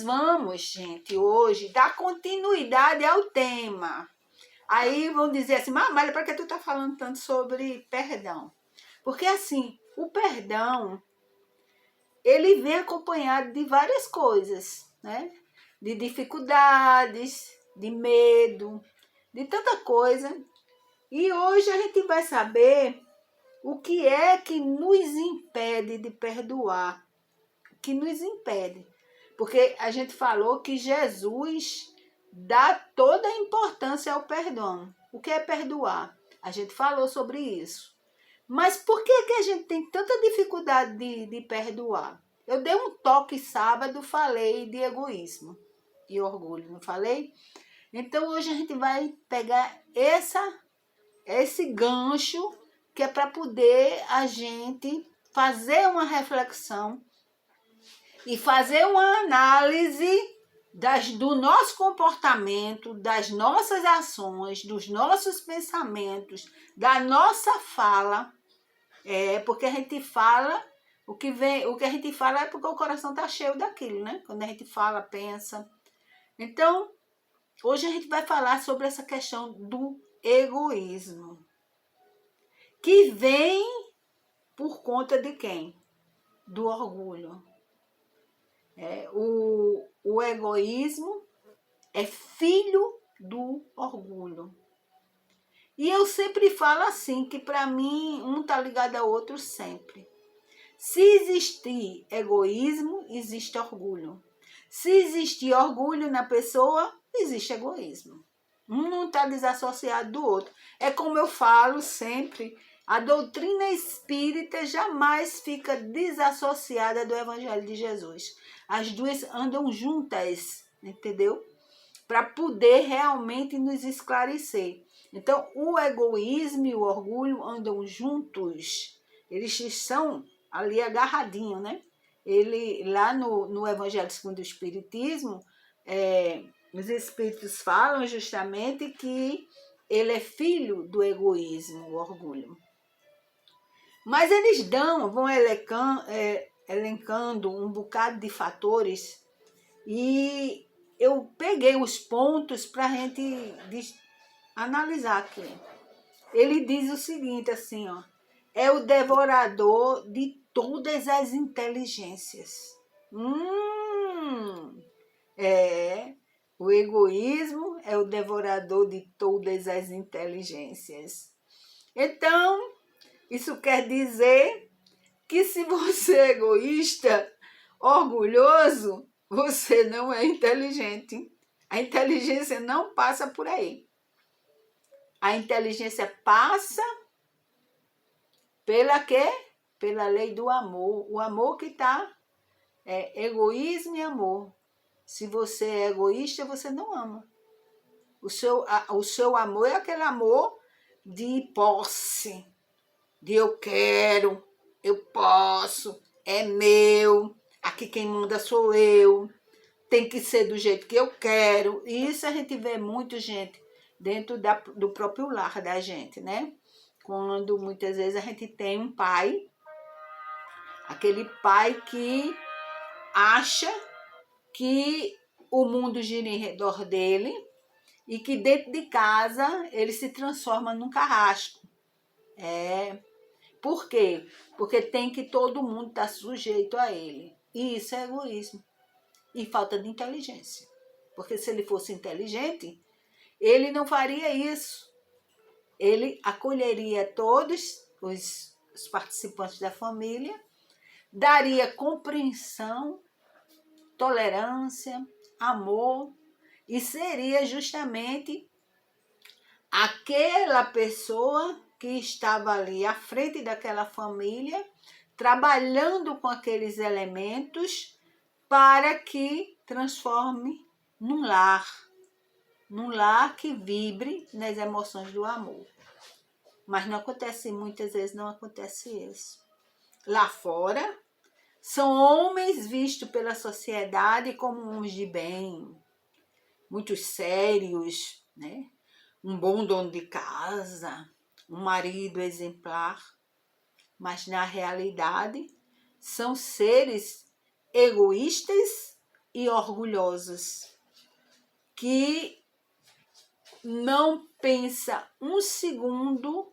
vamos, gente, hoje dar continuidade ao tema. Aí vão dizer assim, Amália, para que tu tá falando tanto sobre perdão? Porque assim, o perdão, ele vem acompanhado de várias coisas, né? De dificuldades, de medo, de tanta coisa. E hoje a gente vai saber o que é que nos impede de perdoar. O que nos impede. Porque a gente falou que Jesus dá toda a importância ao perdão. O que é perdoar? A gente falou sobre isso. Mas por que a gente tem tanta dificuldade de perdoar? Eu dei um toque sábado, falei de egoísmo e orgulho, não falei? Então hoje a gente vai pegar esse gancho que é para poder a gente fazer uma reflexão e fazer uma análise do nosso comportamento, das nossas ações, dos nossos pensamentos, da nossa fala. Porque a gente fala, o que a gente fala é porque o coração está cheio daquilo, né? Quando a gente fala, pensa. Então, hoje a gente vai falar sobre essa questão do egoísmo, que vem por conta de quem? Do orgulho. O egoísmo é filho do orgulho. E eu sempre falo assim, que para mim um está ligado ao outro sempre. Se existir egoísmo, existe orgulho. Se existir orgulho na pessoa, existe egoísmo. Um não está desassociado do outro. É como eu falo sempre, a doutrina espírita jamais fica desassociada do Evangelho de Jesus. As duas andam juntas, entendeu? Para poder realmente nos esclarecer. Então, o egoísmo e o orgulho andam juntos. Eles são ali agarradinhos, né? Ele, lá no Evangelho segundo o Espiritismo, os Espíritos falam justamente que ele é filho do egoísmo, o orgulho. Mas eles vão elencando um bocado de fatores e eu peguei os pontos para a gente analisar aqui. Ele diz o seguinte, assim, ó, é o devorador de todas as inteligências. O egoísmo é o devorador de todas as inteligências. Então, isso quer dizer que se você é egoísta, orgulhoso, você não é inteligente. A inteligência não passa por aí. A inteligência passa pela quê? Pela lei do amor. O amor que está egoísmo e amor. Se você é egoísta, você não ama. O seu amor é aquele amor de posse, de eu quero, eu posso, é meu, aqui quem manda sou eu, tem que ser do jeito que eu quero. E isso a gente vê muito, gente, dentro do próprio lar da gente, né? Quando muitas vezes a gente tem um pai, aquele pai que acha que o mundo gira em redor dele e que dentro de casa ele se transforma num carrasco. Por quê? Porque tem que todo mundo estar sujeito a ele. E isso é egoísmo e falta de inteligência. Porque se ele fosse inteligente, ele não faria isso. Ele acolheria todos os participantes da família, daria compreensão, tolerância, amor, e seria justamente aquela pessoa que estava ali à frente daquela família, trabalhando com aqueles elementos para que transforme num lar que vibre nas emoções do amor. Mas não acontece, muitas vezes não acontece isso. Lá fora, são homens vistos pela sociedade como uns de bem, muito sérios, né? Um bom dono de casa, um marido exemplar, mas na realidade são seres egoístas e orgulhosos, que não pensa um segundo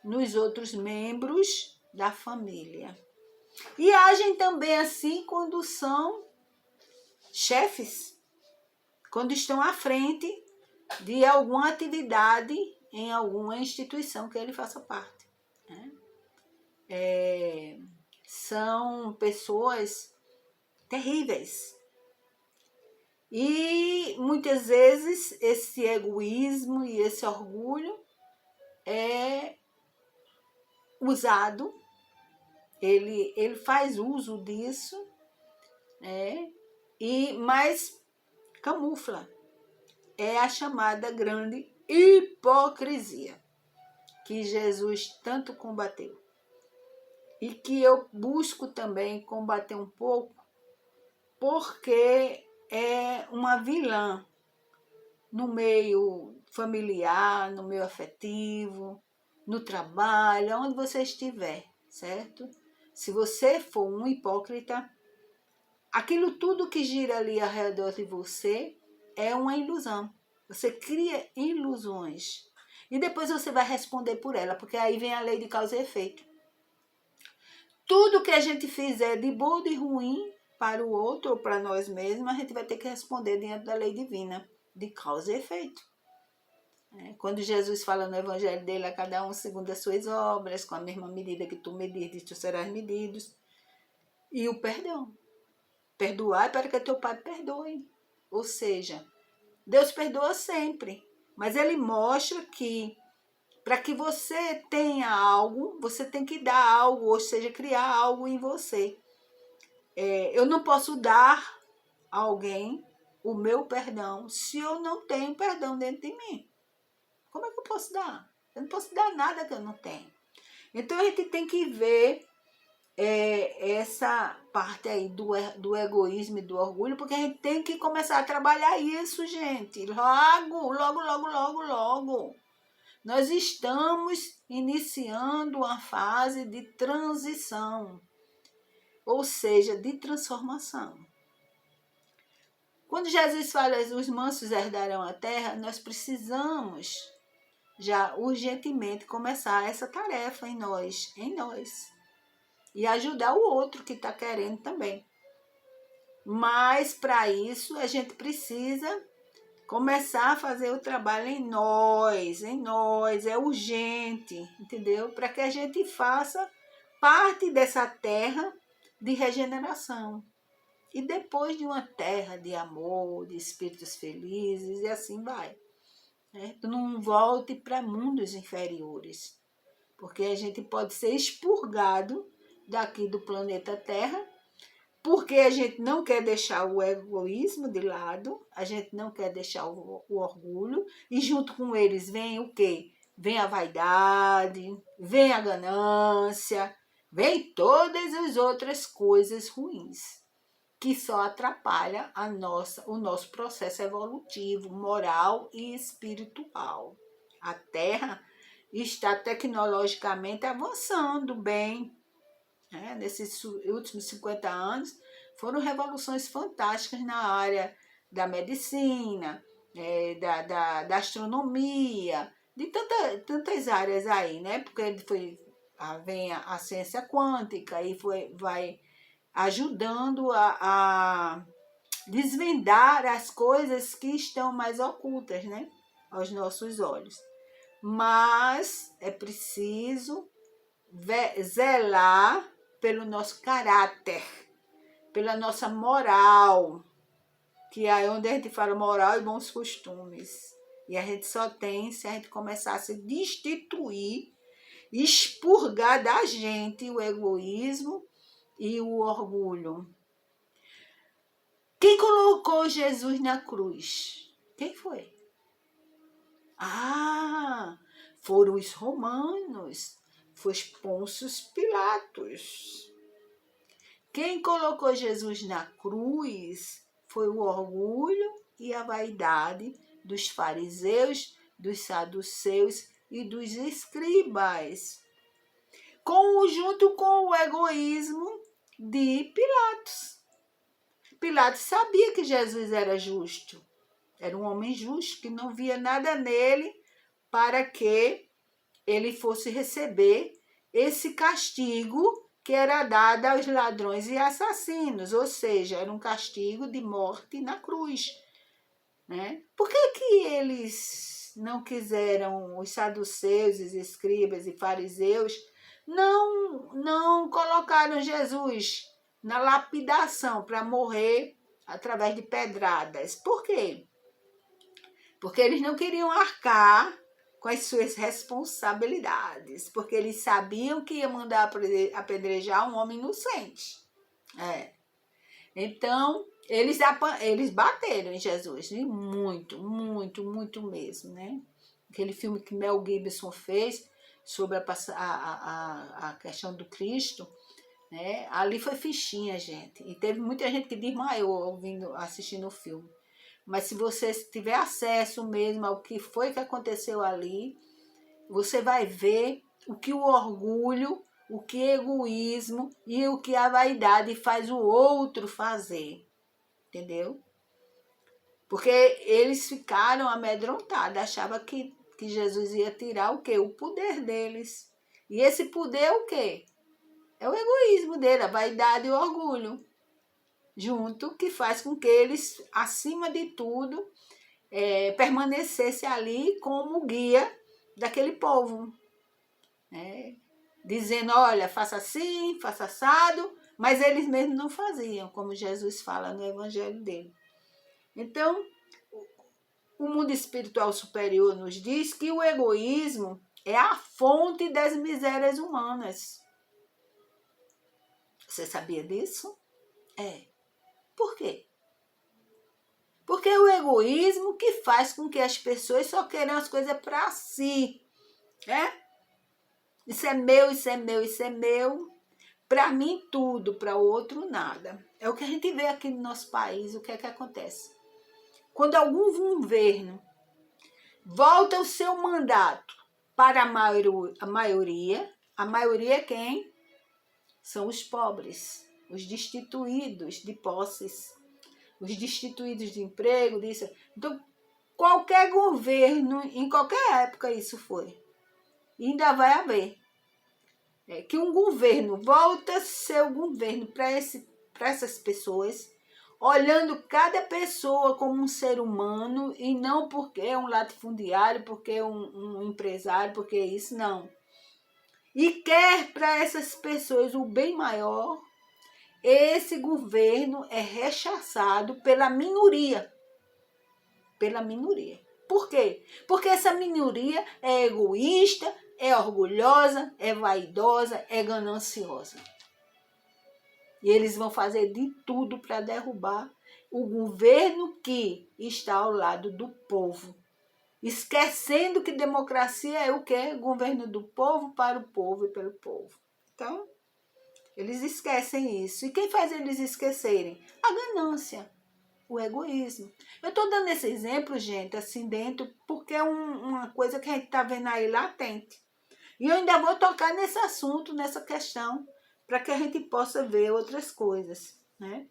nos outros membros da família. E agem também assim quando são chefes, quando estão à frente de alguma atividade em alguma instituição que ele faça parte, né? São pessoas terríveis. E muitas vezes esse egoísmo e esse orgulho é usado, ele faz uso disso, né? Mas camufla. É a chamada grande hipocrisia, que Jesus tanto combateu. E que eu busco também combater um pouco, porque é uma vilã no meio familiar, no meio afetivo, no trabalho, onde você estiver, certo? Se você for um hipócrita, aquilo tudo que gira ali ao redor de você é uma ilusão. Você cria ilusões. E depois você vai responder por ela, porque aí vem a lei de causa e efeito. Tudo que a gente fizer de bom ou de ruim para o outro ou para nós mesmos, a gente vai ter que responder diante da lei divina, de causa e efeito. Quando Jesus fala no evangelho dele, a cada um segundo as suas obras, com a mesma medida que tu medires, tu serás medidos. E o perdão. Perdoar para que teu pai perdoe. Ou seja, Deus perdoa sempre, mas ele mostra que para que você tenha algo, você tem que dar algo, ou seja, criar algo em você. Eu não posso dar a alguém o meu perdão se eu não tenho perdão dentro de mim. Como é que eu posso dar? Eu não posso dar nada que eu não tenho. Então a gente tem que ver essa parte aí do egoísmo e do orgulho, porque a gente tem que começar a trabalhar isso, gente. Logo. Nós estamos iniciando uma fase de transição, ou seja, de transformação. Quando Jesus fala os mansos herdarão a terra, nós precisamos já urgentemente começar essa tarefa em nós. E ajudar o outro que está querendo também. Mas para isso a gente precisa começar a fazer o trabalho em nós, é urgente, entendeu? Para que a gente faça parte dessa terra de regeneração. E depois de uma terra de amor, de espíritos felizes, e assim vai. Tu não volte para mundos inferiores, porque a gente pode ser expurgado daqui do planeta Terra, porque a gente não quer deixar o egoísmo de lado, a gente não quer deixar o orgulho, e junto com eles vem o quê? Vem a vaidade, vem a ganância, vem todas as outras coisas ruins, que só atrapalha o nosso processo evolutivo, moral e espiritual. A Terra está tecnologicamente avançando bem. Nesses últimos 50 anos, foram revoluções fantásticas na área da medicina, da astronomia, de tantas áreas aí, né? Porque vem a ciência quântica e vai ajudando a desvendar as coisas que estão mais ocultas, né? Aos nossos olhos. Mas é preciso zelar pelo nosso caráter, pela nossa moral, que é onde a gente fala moral e bons costumes. E a gente só tem se a gente começar a se destituir, expurgar da gente o egoísmo e o orgulho. Quem colocou Jesus na cruz? Quem foi? Foram os romanos. Foi Pôncio Pilatos. Quem colocou Jesus na cruz foi o orgulho e a vaidade dos fariseus, dos saduceus e dos escribas, junto com o egoísmo de Pilatos. Pilatos sabia que Jesus era justo. Era um homem justo, que não via nada nele para que ele fosse receber esse castigo que era dado aos ladrões e assassinos, ou seja, era um castigo de morte na cruz, né? Por que eles não quiseram, os saduceus, os escribas e fariseus, não colocaram Jesus na lapidação para morrer através de pedradas? Por quê? Porque eles não queriam arcar com as suas responsabilidades, porque eles sabiam que ia mandar apedrejar um homem inocente. Então, eles bateram em Jesus, e muito, muito, muito mesmo, né? Aquele filme que Mel Gibson fez sobre a questão do Cristo, né? Ali foi fichinha, gente. E teve muita gente que desmaiou assistindo o filme. Mas se você tiver acesso mesmo ao que foi que aconteceu ali, você vai ver o que o orgulho, o que o egoísmo e o que a vaidade faz o outro fazer. Entendeu? Porque eles ficaram amedrontados, achavam que Jesus ia tirar o quê? O poder deles. E esse poder é o quê? É o egoísmo dele, a vaidade e o orgulho. Junto, que faz com que eles, acima de tudo, permanecessem ali como guia daquele povo. Né? Dizendo, olha, faça assim, faça assado, mas eles mesmos não faziam, como Jesus fala no evangelho dele. Então, o mundo espiritual superior nos diz que o egoísmo é a fonte das misérias humanas. Você sabia disso? Por quê? Porque é o egoísmo que faz com que as pessoas só queiram as coisas para si. Isso é meu, isso é meu, isso é meu. Para mim, tudo, para o outro, nada. É o que a gente vê aqui no nosso país, o que é que acontece. Quando algum governo volta o seu mandato para a maioria é quem? São os pobres, os destituídos de posses, os destituídos de emprego, disso. Então, qualquer governo, em qualquer época isso foi. E ainda vai haver. Que um governo volta seu governo para essas pessoas, olhando cada pessoa como um ser humano e não porque é um latifundiário, porque é um empresário, porque é isso, não. E quer para essas pessoas o bem maior, esse governo é rechaçado pela minoria. Pela minoria. Por quê? Porque essa minoria é egoísta, é orgulhosa, é vaidosa, é gananciosa. E eles vão fazer de tudo para derrubar o governo que está ao lado do povo. Esquecendo que democracia é o quê? Governo do povo, para o povo e pelo povo. Então, eles esquecem isso. E quem faz eles esquecerem? A ganância, o egoísmo. Eu estou dando esse exemplo, gente, assim dentro, porque é uma coisa que a gente está vendo aí latente. E eu ainda vou tocar nesse assunto, nessa questão, para que a gente possa ver outras coisas, né?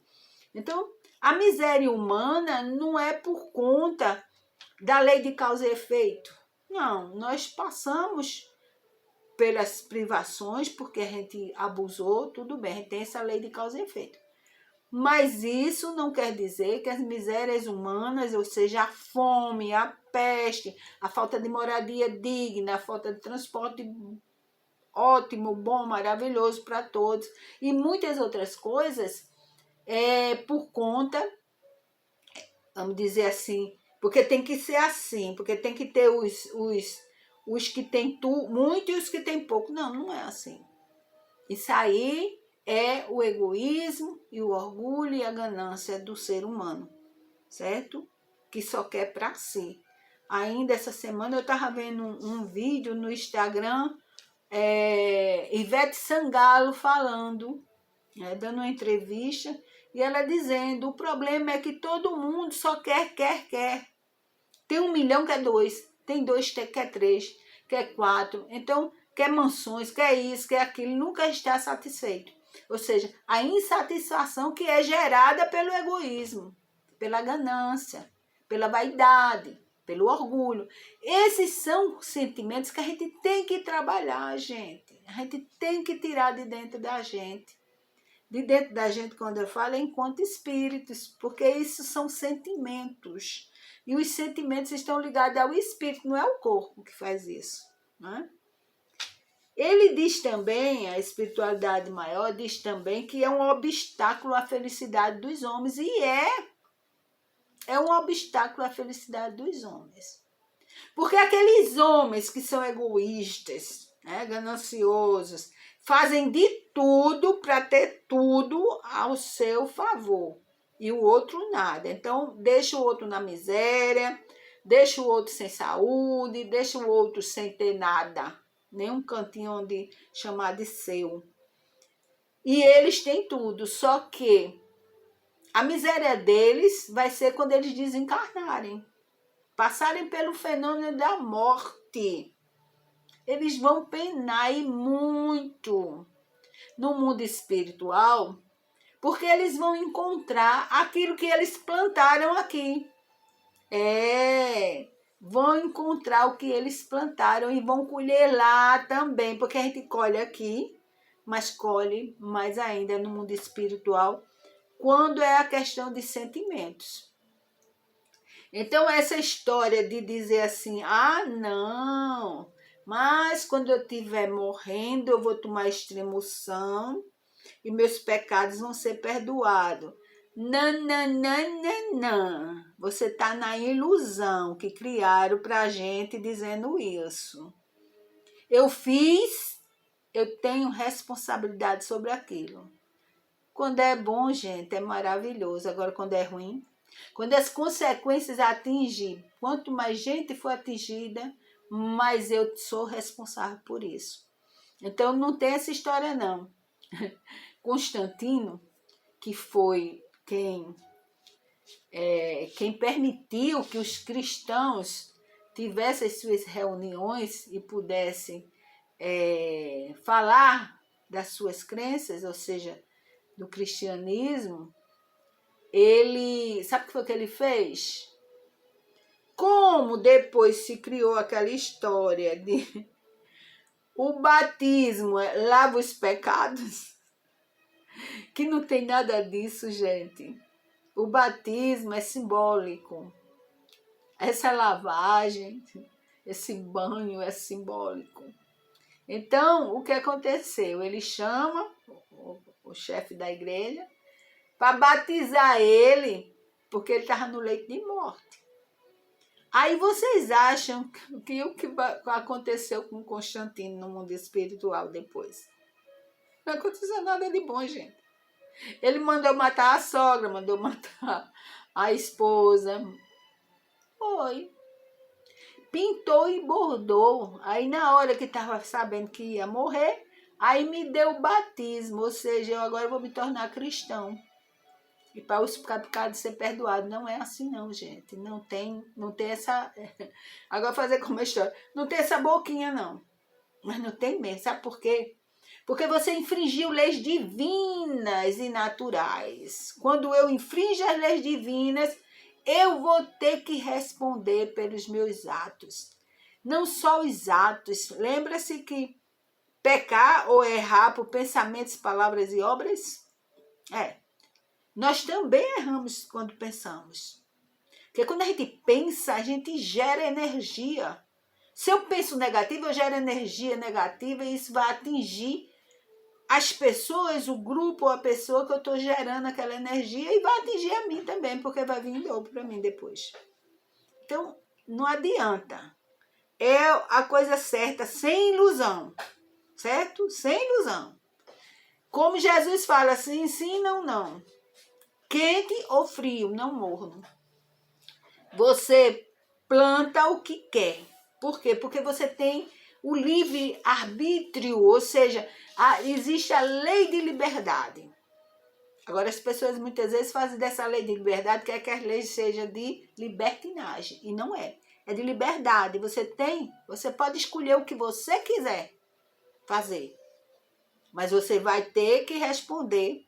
Então, a miséria humana não é por conta da lei de causa e efeito. Não, nós passamos pelas privações, porque a gente abusou, tudo bem, a gente tem essa lei de causa e efeito. Mas isso não quer dizer que as misérias humanas, ou seja, a fome, a peste, a falta de moradia digna, a falta de transporte ótimo, bom, maravilhoso para todos, e muitas outras coisas, por conta, vamos dizer assim, porque tem que ser assim, porque tem que ter os que têm muito e os que têm pouco. Não, não é assim. Isso aí é o egoísmo e o orgulho e a ganância do ser humano, certo? Que só quer para si. Ainda essa semana eu estava vendo um vídeo no Instagram, Ivete Sangalo falando, dando uma entrevista, e ela dizendo, o problema é que todo mundo só quer. Tem 1 milhão, quer 2, tem 2, quer 3, quer 4, então quer mansões, quer isso, quer aquilo, nunca está satisfeito. Ou seja, a insatisfação que é gerada pelo egoísmo, pela ganância, pela vaidade, pelo orgulho. Esses são sentimentos que a gente tem que trabalhar, gente. A gente tem que tirar de dentro da gente. De dentro da gente, quando eu falo, é enquanto espíritos, porque isso são sentimentos. E os sentimentos estão ligados ao espírito, não é o corpo que faz isso, né? Ele diz também, a espiritualidade maior diz também que é um obstáculo à felicidade dos homens, e é um obstáculo à felicidade dos homens. Porque aqueles homens que são egoístas, né, gananciosos, fazem de tudo para ter tudo ao seu favor, e o outro nada. Então, deixa o outro na miséria, deixa o outro sem saúde, deixa o outro sem ter nada, nem um cantinho onde chamar de seu. E eles têm tudo, só que a miséria deles vai ser quando eles desencarnarem, passarem pelo fenômeno da morte. Eles vão penar e muito no mundo espiritual, porque eles vão encontrar aquilo que eles plantaram aqui. Vão encontrar o que eles plantaram e vão colher lá também, porque a gente colhe aqui, mas colhe mais ainda no mundo espiritual, quando é a questão de sentimentos. Então, essa história de dizer assim, não, mas quando eu estiver morrendo, eu vou tomar extremoção e meus pecados vão ser perdoados. Não. Você está na ilusão que criaram para a gente dizendo isso. Eu fiz, eu tenho responsabilidade sobre aquilo. Quando é bom, gente, é maravilhoso. Agora, quando é ruim, quando as consequências atingem, quanto mais gente for atingida, mais eu sou responsável por isso. Então, não tem essa história, não. Constantino, que foi quem permitiu que os cristãos tivessem suas reuniões e pudessem falar das suas crenças, ou seja, do cristianismo, ele, sabe o que foi que ele fez? Como depois se criou aquela história de o batismo lava os pecados, que não tem nada disso, gente. O batismo é simbólico. Essa lavagem, esse banho é simbólico. Então, o que aconteceu? Ele chama o chefe da igreja para batizar ele, porque ele estava no leito de morte. Aí vocês acham que o que aconteceu com Constantino no mundo espiritual depois? Não aconteceu nada de bom, gente. Ele mandou matar a sogra, mandou matar a esposa. Foi. Pintou e bordou. Aí na hora que estava sabendo que ia morrer, aí me deu o batismo, ou seja, eu agora vou me tornar cristão. E para os pecados ser perdoados. Não é assim não, gente. Não tem essa... Agora fazer como a história. Não tem essa boquinha, não. Mas não tem mesmo. Sabe por quê? Porque você infringiu leis divinas e naturais. Quando eu infringo as leis divinas, eu vou ter que responder pelos meus atos. Não só os atos. Lembra-se que pecar ou errar por pensamentos, palavras e obras? Nós também erramos quando pensamos. Porque quando a gente pensa, a gente gera energia. Se eu penso negativo, eu gero energia negativa e isso vai atingir as pessoas, o grupo ou a pessoa que eu estou gerando aquela energia e vai atingir a mim também, porque vai vir em dobro para mim depois. Então, não adianta. É a coisa certa, sem ilusão. Certo? Sem ilusão. Como Jesus fala, assim, sim, não. Quente ou frio, não morno. Você planta o que quer. Por quê? Porque você tem o livre-arbítrio, ou seja, existe a lei de liberdade. Agora, as pessoas muitas vezes fazem dessa lei de liberdade que a lei seja de libertinagem, e não é. É de liberdade. Você pode escolher o que você quiser fazer. mas você vai ter que responder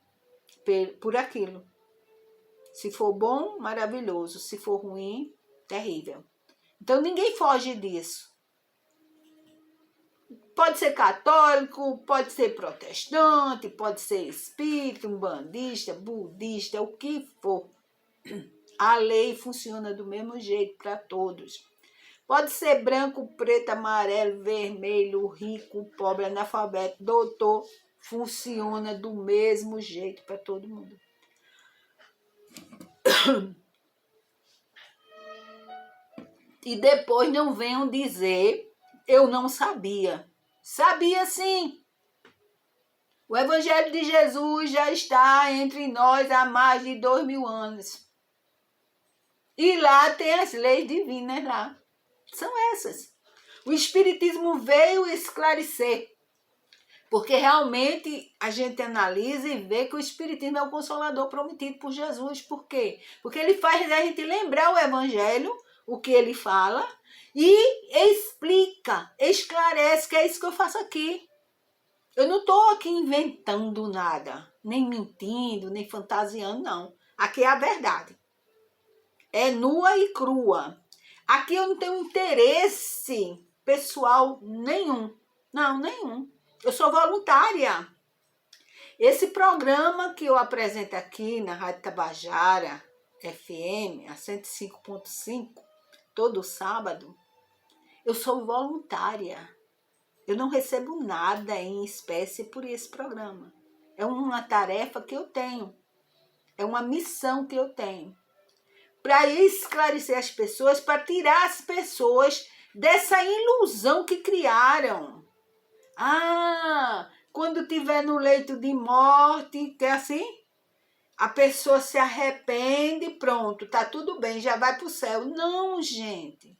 por aquilo. Se for bom, maravilhoso. Se for ruim, terrível. Então, ninguém foge disso. Pode ser católico, pode ser protestante, pode ser espírita, umbandista, budista, o que for. A lei funciona do mesmo jeito para todos. Pode ser branco, preto, amarelo, vermelho, rico, pobre, analfabeto, doutor. Funciona do mesmo jeito para todo mundo. E depois não venham dizer, eu não sabia. Sabia sim. O Evangelho de Jesus já está entre nós há mais de 2000 anos. E lá tem as leis divinas lá. São essas. O Espiritismo veio esclarecer. Porque realmente a gente analisa e vê que o Espiritismo é o consolador prometido por Jesus. Por quê? Porque ele faz a gente lembrar o Evangelho, o que ele fala, e explica, esclarece, que é isso que eu faço aqui. Eu não estou aqui inventando nada, nem mentindo, nem fantasiando, não. Aqui é a verdade. É nua e crua. Aqui eu não tenho interesse pessoal nenhum. Não, nenhum. Eu sou voluntária. Esse programa que eu apresento aqui na Rádio Tabajara FM, a 105.5, todo sábado, eu sou voluntária. Eu não recebo nada em espécie por esse programa. É uma tarefa que eu tenho. É uma missão que eu tenho. Para esclarecer as pessoas, para tirar as pessoas dessa ilusão que criaram. Ah, quando estiver no leito de morte, que é assim, a pessoa se arrepende, pronto, tá tudo bem, já vai para o céu. Não, gente.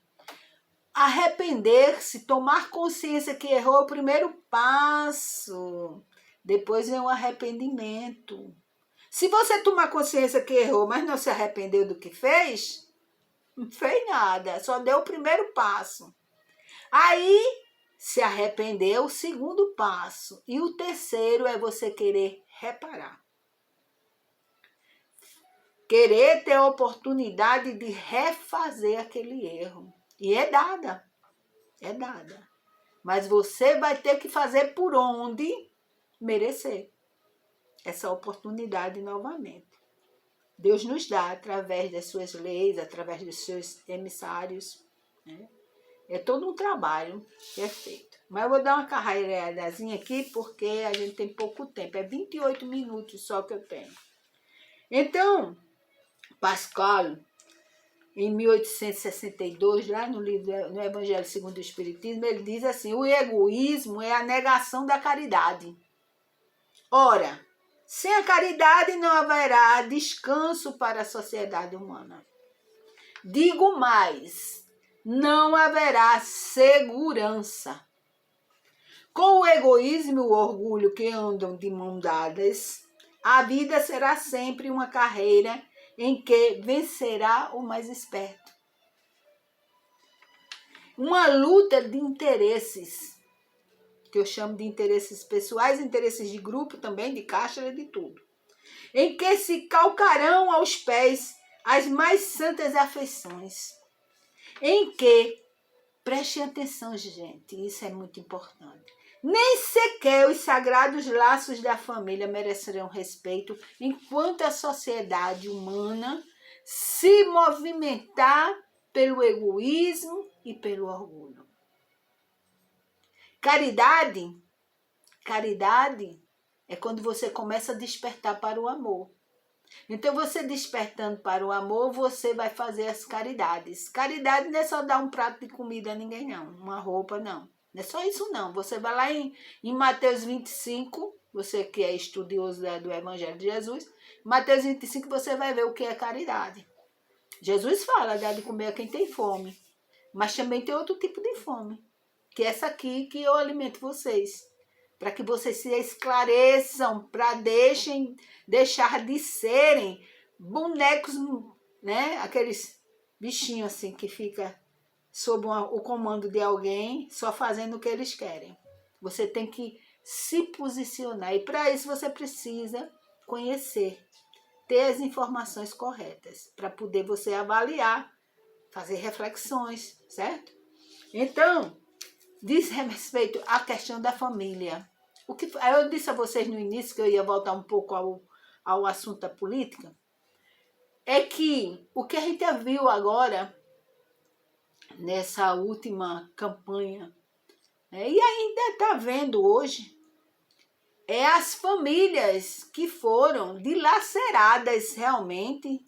Arrepender-se, tomar consciência que errou é o primeiro passo. Depois vem o arrependimento. Se você tomar consciência que errou, mas não se arrependeu do que fez, não fez nada, só deu o primeiro passo. Aí, se arrependeu, o segundo passo. E o terceiro é você querer reparar. Querer ter a oportunidade de refazer aquele erro. E é dada. É dada. Mas você vai ter que fazer por onde merecer essa oportunidade novamente. Deus nos dá através das suas leis, através dos seus emissários, né? É todo um trabalho que é feito. Mas eu vou dar uma carreiradazinha aqui porque a gente tem pouco tempo. É 28 minutos só que eu tenho. Então, Pascal, em 1862, lá no livro no Evangelho segundo o Espiritismo, ele diz assim: o egoísmo é a negação da caridade. Ora, sem a caridade não haverá descanso para a sociedade humana. Digo mais, não haverá segurança. Com o egoísmo e o orgulho que andam de mão dadas, a vida será sempre uma carreira em que vencerá o mais esperto. Uma luta de interesses, que eu chamo de interesses pessoais, interesses de grupo também, de caixa, de tudo, em que se calcarão aos pés as mais santas afeições, em que, preste atenção, gente, isso é muito importante, nem sequer os sagrados laços da família merecerão respeito enquanto a sociedade humana se movimentar pelo egoísmo e pelo orgulho. Caridade é quando você começa a despertar para o amor. Então, você despertando para o amor, você vai fazer as caridades. Caridade não é só dar um prato de comida a ninguém, não. Uma roupa, não. Não é só isso, não. Você vai lá em Mateus 25, você que é estudioso do Evangelho de Jesus, Mateus 25 você vai ver o que é caridade. Jesus fala, dá de comer a quem tem fome. Mas também tem outro tipo de fome, que é essa aqui que eu alimento vocês. Para que vocês se esclareçam, para deixar de serem bonecos, né? Aqueles bichinhos assim que fica sob o comando de alguém, só fazendo o que eles querem. Você tem que se posicionar. E para isso você precisa conhecer, ter as informações corretas, para poder você avaliar, fazer reflexões, certo? Então, diz respeito à questão da família. Eu disse a vocês no início que eu ia voltar um pouco ao assunto da política, é que o que a gente viu agora, nessa última campanha, né, e ainda está vendo hoje, é as famílias que foram dilaceradas realmente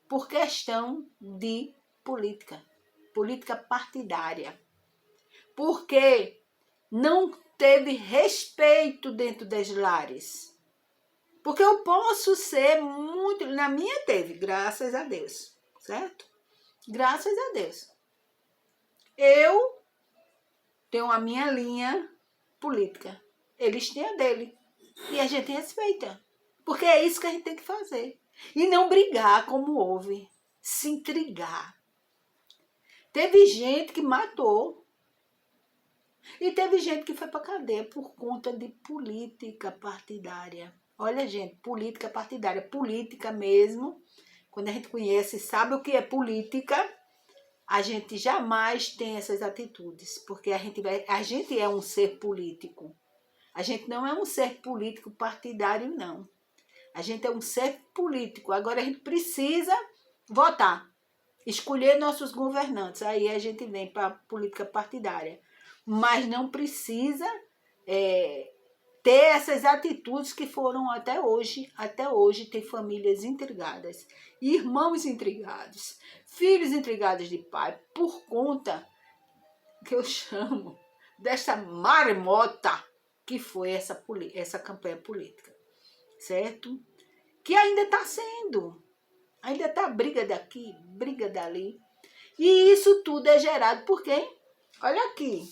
por questão de política partidária. Porque não teve respeito dentro das lares. Porque eu posso ser muito... Na minha teve, graças a Deus, certo? Graças a Deus. Eu tenho a minha linha política. Eles têm a dele. E a gente respeita. Porque é isso que a gente tem que fazer. E não brigar como houve. Se intrigar. Teve gente que matou. E teve gente que foi para a cadeia por conta de política partidária. Olha, gente, política partidária. Política mesmo. Quando a gente conhece, sabe o que é política, a gente jamais tem essas atitudes. Porque a gente é um ser político. A gente não é um ser político partidário, não. A gente é um ser político. Agora a gente precisa votar. Escolher nossos governantes. Aí a gente vem para a política partidária. Mas não precisa ter essas atitudes que foram até hoje. Até hoje tem famílias intrigadas, irmãos intrigados, filhos intrigados de pai, por conta que eu chamo dessa marmota que foi essa campanha política, certo? Que ainda está sendo, ainda está briga daqui, briga dali. E isso tudo é gerado por quem? Olha aqui,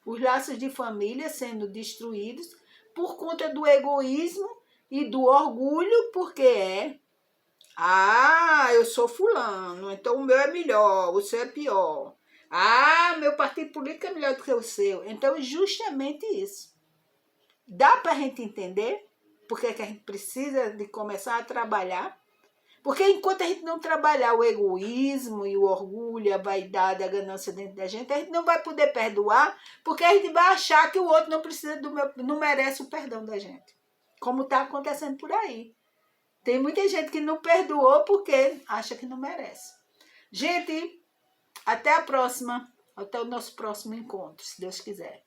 os laços de família sendo destruídos por conta do egoísmo e do orgulho, porque eu sou fulano, então o meu é melhor, o seu é pior. Meu partido político é melhor do que o seu. Então, justamente isso. Dá para a gente entender porque que a gente precisa de começar a trabalhar? Porque enquanto a gente não trabalhar o egoísmo e o orgulho, a vaidade, a ganância dentro da gente, a gente não vai poder perdoar, porque a gente vai achar que o outro não precisa não merece o perdão da gente. Como está acontecendo por aí. Tem muita gente que não perdoou porque acha que não merece. Gente, até a próxima. Até o nosso próximo encontro, se Deus quiser.